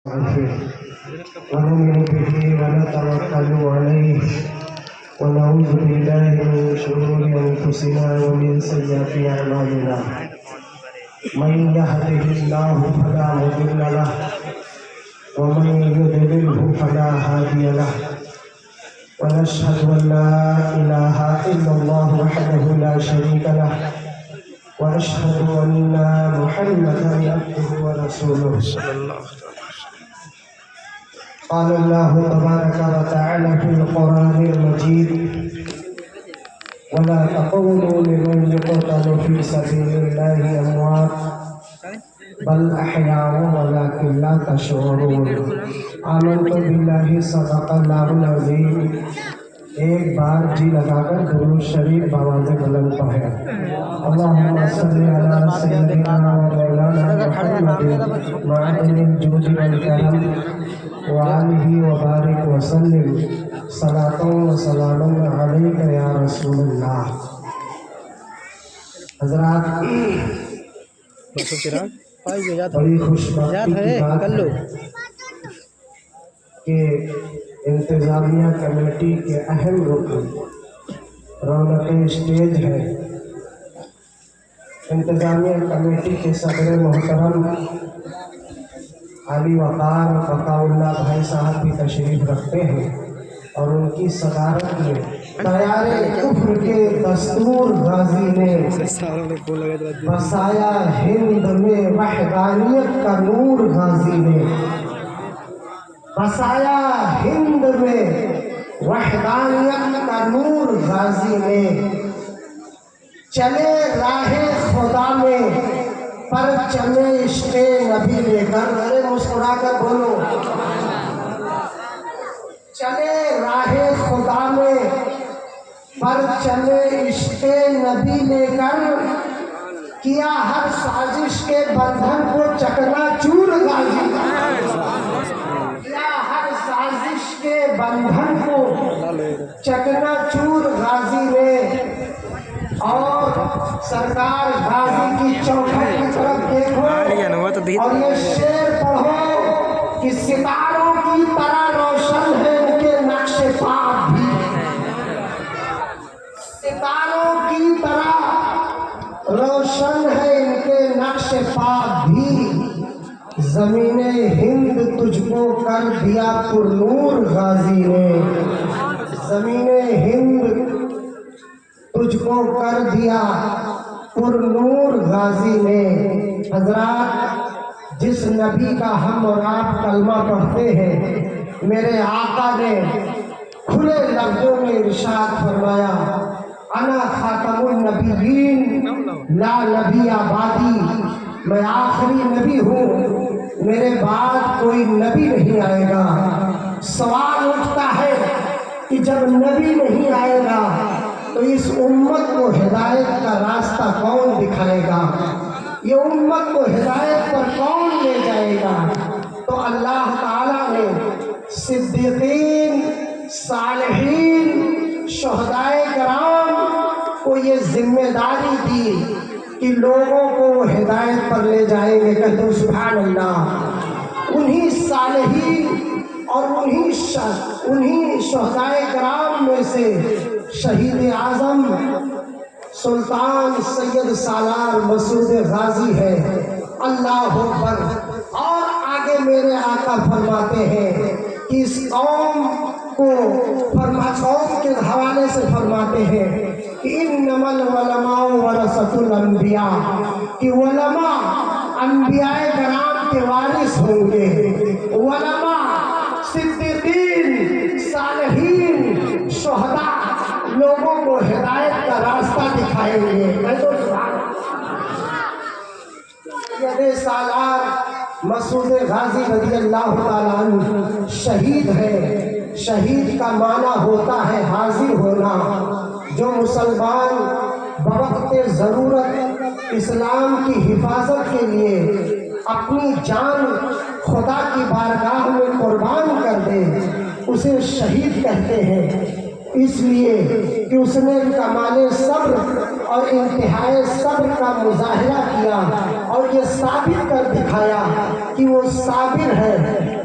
ونؤمن به ونتوكل عليه ونعوذ بالله من شرور أنفسنا ومن سيئات أعمالنا من يهده الله فلا مضل له ومن يضلله فلا هادي له ونشهد أن لا إله إلا الله وحده لا شريك له ونشهد أن محمدا عبده ورسوله قال الله تبارك وتعالى في القرآن المجيد ولا تقولوا لمن يقتل في سبيل الله أموات بل أحياء ولكن لا تشعرون آمنت بالله صدق الله العظيم ایک بار جی لگا کر درود شریف بآواز بلند پڑھیں اللہم صلی علی سیدنا و مولانا محمد معدن الجود والکرم وآلہ وبارک وسلم صلاۃ و سلام علیک یا رسول اللہ۔ حضرات، بڑی خوش بختی کی بات ہے کہ انتظامیہ کمیٹی کے اہم رکن رونق اسٹیج ہے۔ انتظامیہ کمیٹی کے صدر محترم علی وقار بقاء اللہ بھائی صاحب بھی تشریف رکھتے ہیں اور ان کی صدارت میں تیار کفر کے دستور غازی نے بسایا ہند میں وحدانیت کا نور غازی نے بسایا ہند میں وحدانیت کا نور غازی نے چلے راہ خدا میں پر چلے عشق نبی لے کر، ارے مسکرا کر بولو، چلے راہ خدا میں پر چلے عشق نبی لے کر، کیا ہر سازش کے بندھن کو چکنا چور غازی کے بندھن کو چکنا چور غازی نے۔ اور سرکار غازی کی چوکھٹ کی طرف دیکھو اور یہ شعر پڑھو کہ ستاروں کی طرح روشن ہے ان کے نقش پا بھی، ستاروں کی طرح روشن ہے ان کے نقش پا بھی، زمین ہند تجھ کو کر دیا پر نور غازی نے، زمین ہند تجھ کو کر دیا پر نور غازی نے۔ حضرات، جس نبی کا ہم اور آپ کلمہ پڑھتے ہیں، میرے آقا نے کھلے لفظوں میں ارشاد فرمایا، انا خاتم النبیین لا نبی آبادی، میں آخری نبی ہوں، میرے بعد کوئی نبی نہیں آئے گا۔ سوال اٹھتا ہے کہ جب نبی نہیں آئے گا تو اس امت کو ہدایت کا راستہ کون دکھائے گا؟ یہ امت کو ہدایت پر کون لے جائے گا؟ تو اللہ تعالیٰ نے صدیقین، صالحین، شہدائے کرام کو یہ ذمہ داری دی کہ لوگوں کو ہدایت پر لے جائیں گے۔ کہتے ہیں سبحان اللہ۔ انہی صالحین اور انہی شہدائے کرام میں سے شہید اعظم سلطان سید سالار مسعود غازی ہے۔ اللہ اکبر۔ اور آگے میرے آقا فرماتے ہیں کہ اس قوم کے حوالے سے فرماتے ہیں کہ انما العلماء ورثۃ الانبیاء، کہ علماء انبیاء کرام کے وارث ہوں گے، علماء، صدیقین، صالحین، شہداء لوگوں کو ہدایت کا راستہ دکھائیں گے۔ میں تو سید سالار مسعود غازی رضی اللہ تعالیٰ عنہ شہید ہے۔ شہید کا معنی ہوتا ہے حاضر ہونا۔ جو مسلمان بوقت ضرورت اسلام کی حفاظت کے لیے اپنی جان خدا کی بارگاہ میں قربان کر دے اسے شہید کہتے ہیں، اس لیے کہ اس نے کمال صبر اور انتہائی صبر کا مظاہرہ کیا اور یہ ثابت کر دکھایا کہ وہ صابر ہے،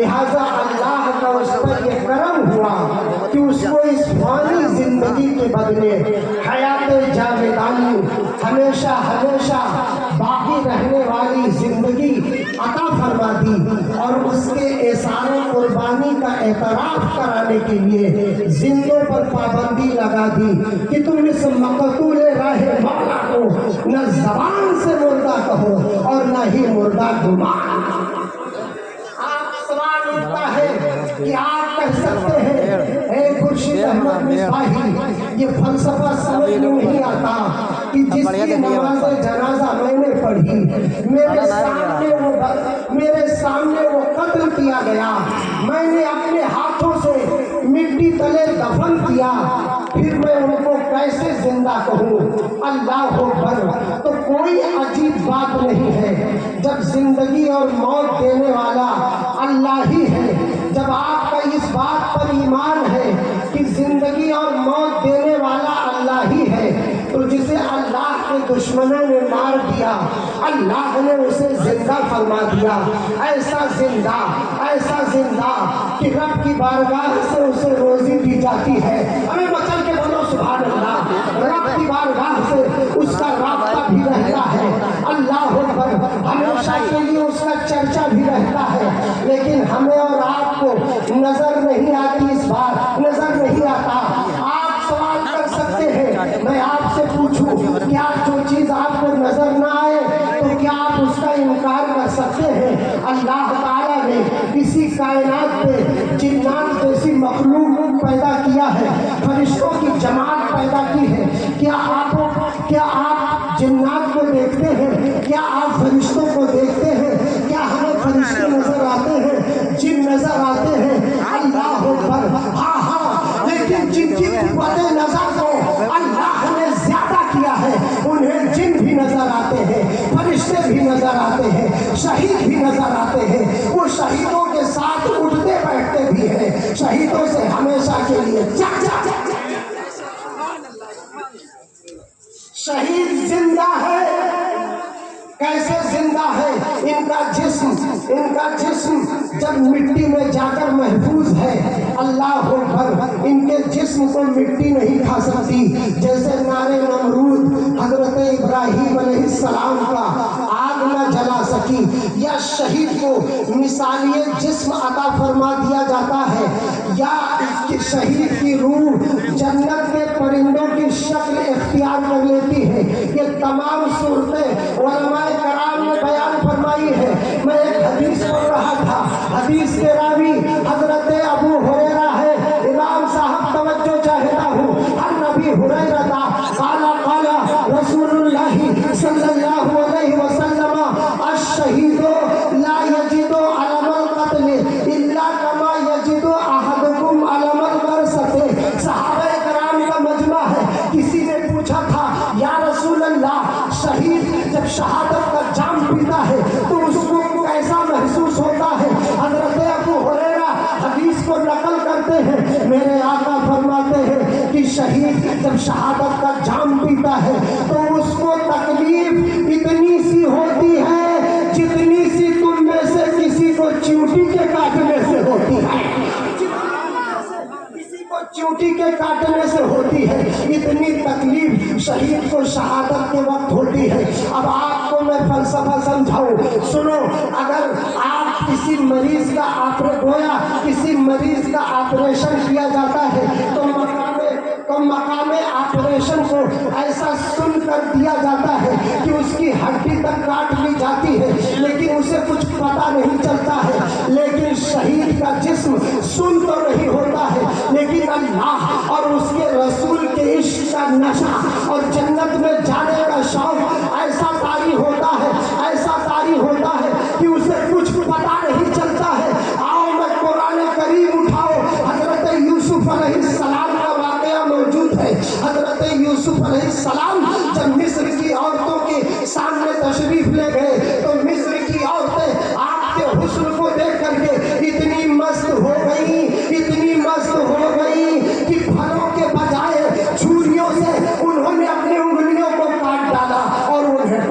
लिहाजा अल्लाह का उस पर ये करम हुआ कि उसको इस फानी जिंदगी के बदले हयात जावेदानी, हमेशा हमेशा बाकी रहने वाली जिंदगी अता फरमा दी, और उसके एहसानों कुर्बानी का एतराफ कराने के लिए जिंदों पर पाबंदी लगा दी कि तुम इस मकतूल राहे मौला को न जबान से मुर्दा कहो और न ही मुर्दा गुमान। आप सवाल उठता है कि आप कह सकते हैं ए खुर्शीद अहमद मिसबाही, ये फलसफा समझ में नहीं आता कि जिसकी नमाज जनाजा मैंने पढ़ी, मेरे सामने वो कत्ल किया गया, मैंने अपने हाथों से मिट्टी तले दफन किया, फिर मैं उनको कैसे जिंदा कहूँ? अल्लाह अकबर। तो कोई अजीब बात नहीं है जब जिंदगी और मौत देने वाला अल्लाह ही है। जब आपका इस बात पर ईमान है कि जिंदगी और मौत देने वाला अल्लाह ही है, तो जिसे अल्लाह के दुश्मनों ने मार दिया, अल्लाह ने उसे जिंदा फरमा दिया। ऐसा जिंदा कि रब की बारगाह से उसे रोजी दी जाती है। हमें मचल के बोलो सुभान अल्लाह। रब की बारगाह से उसका रास्ता भी रहता है, अल्लाह अकबर, हमेशा के लिए उसका चर्चा भी रहता है। लेकिन हमें और आपको नजर नहीं आती, इस बार नजर नहीं आता। आप सवाल कर सकते हैं, मैं आपसे पूछूं, क्या जो चीज आपको नजर ना आए तो क्या आप उसका इनकार कर सकते हैं? अल्लाह ताला ने इसी कायनात में जिन्नात जैसी मखलूक पैदा किया है, फरिश्तों की जमात पैदा की है। क्या आप जिन्नात को देखते हैं? क्या आप फरिश्तों को देखते हैं? क्या हमें फरिश्ते नजर आते हैं? जिन नजर आते हैं? अल्लाह अकबर। हाँ, लेकिन जिनकी कुव्वत नजर को अल्लाह ने ज्यादा किया है, उन्हें जिन भी नजर आते हैं, फरिश्ते भी नजर आते हैं, शहीद भी नजर आते हैं। वो शहीदों के साथ उठते बैठते भी हैं, शहीदों से हमेशा के लिए शहीद जिंदा है। कैसे जिंदा है? इनका जिस्म जब मिट्टी में जाकर महफूज है, अल्लाह अकबर, इनके जिस्म को मिट्टी नहीं खा सकती। जैसे नारे नमरूद हजरत इब्राहिम अलैहिस्सलाम का आग न जला सकी, या शहीद को मिसालिए जिस्म अता फरमा दिया जाता है, या इसके शहीद की रूह जन्नत में परिंदों की शक्ल इख्तियार कर लेती है। ये तमाम सूरतें उलमाए कराम ने बयान फरमाई है। मैं एक हदीस पढ़ रहा था, हदीस के रावी हजरत अबू हुरैरा है। इमाम साहब तवज्जो चाहता हूँ। अन नबी हुरैरा काला काला रसूलुल्लाह सल्लल्लाहु अलैहि वसल्लम अश-शहीदो ला यजिदो अलमल कत्ल इल्ला कमा यजिदो अहदुकुम अलमल बरसते। सहाबा कराम का मजमा है। किसी ने पूछा था, या रसूल अल्लाह, शहीद जब शहादत का जाम पीता है तो उसको कैसा महसूस होता है? हजरत अबू हुरैरा हदीस को नकल करते हैं। मेरे आका फरमाते हैं कि शहीद जब शहादत का जाम पीता है तो उसको तकलीफ इतनी सी होती है जितनी सी तुम में से किसी को चींटी के काटने से होती है। चींटी के काटने से होती है, इतनी तकलीफ शहीद को शहादत के वक्त होती है। अब आपको मैं फलसफा समझाऊं, सुनो। अगर आप किसी मरीज का ऑपरेशन किया जाता है तो मकामे ऑपरेशन को ऐसा सुन कर दिया जाता है कि उसकी हड्डी तक काट ली जाती है, लेकिन उसे कुछ पता नहीं चलता है। लेकिन शहीद का जिस्म सुन तो नहीं होता है, लेकिन अल्लाह और उसके रसूल के इश्क का नशा और जन्नत में जाने का शौक ऐसा तारी होता है कि उसे कुछ पता नहीं चलता है। आओ मैं कुरान करीम उठाओ, हजरत यूसुफ अलैहिस्सलाम का वाकया मौजूद है। हजरत यूसुफ अलैहिस्सलाम जब मिस्र की औरतों के सामने तशरीफ ले गए तो मिस्र की औरतें आपके हुस्न को देख करके इतनी मस्त हो गई कि फलों के बजाय छुरियों से उन्होंने अपनी उंगलियों को काट डाला और उन्हें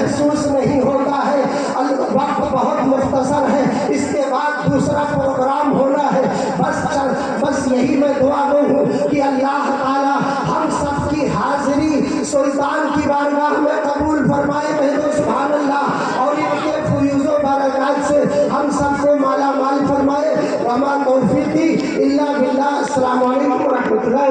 محسوس نہیں ہوتا ہے. وقت بہت مختصر ہے, اس کے بعد دوسرا پروگرام ہونا ہے. بس یہی میں دعا گو ہوں کہ اللہ تعالی ہم سب کی حاضری سلطان کی بارگاہ میں قبول فرمائے. کہہ سبحان اللہ. اور ان کے فیوز و برکات سے ہم سب کو مالا مال فرمائے. وما توفیقی الا باللہ. السلام علیکم ورحمۃ اللہ.